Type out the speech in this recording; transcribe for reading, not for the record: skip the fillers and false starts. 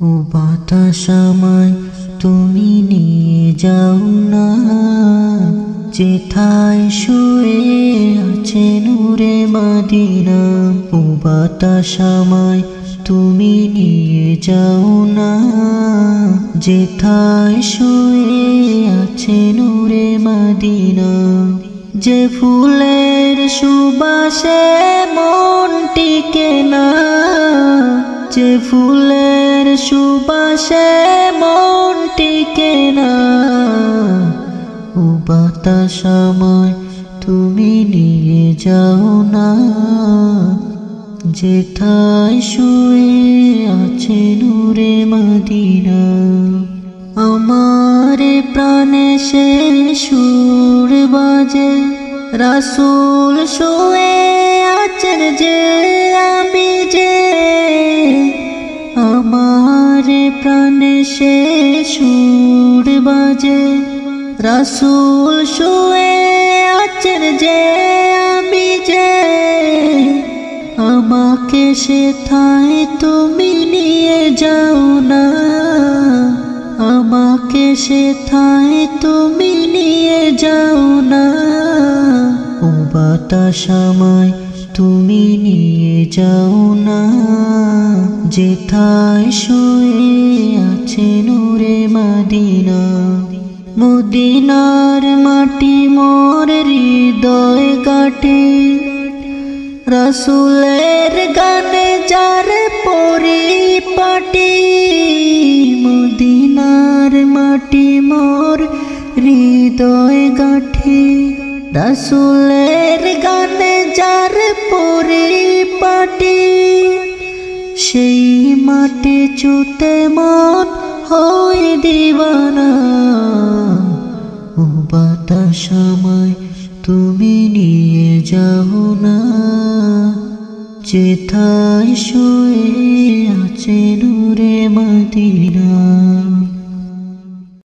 ও বাতাস আমায় তুমি নিয়ে যাও না, যেথায় শুয়ে আছে নূরে মদিনা। ও বাতাস আমায় তুমি নিয়ে যাও না, যেথায় শুয়ে আছে নূরে মদিনা। যে ফুলের সুবাসে মন টিকে না, যে ফুলের সুবাসে মন টিকে না। ও বাতাস আমায় তুমি নিয়ে যাও না, যেথায় শুয়ে আছে নূরে মদিনা। আমার প্রাণে সে সুর বাজে, রাসূল শুয়ে আছেন যে আমি যে। আমার প্রাণে সে সুর বাজে, রাসূল শুয়ে আছেন যে আমি যে। আমাকে সেথায় তুমি নিয়ে যাও না, আমাকে সেথায় তুমি নিয়ে যাও না। ও বাতাস আমায় তুমি নিয়ে যাও না, যেথায় শুয়ে আছে নূরে মদিনা। মদিনার মাটি মোর হৃদয় কাটে, রাসূলের গানে যার পরিপাটি। মদিনার মাটি মোর হৃদয় গাঁঠে, রাসূলের গানে যার পরিপাটি। সেই মাটি ছুঁতে মন হয় দিওয়ানা। ও বাতাস আমায় তুমি নিয়ে যাও না, যেথায় শুয়ে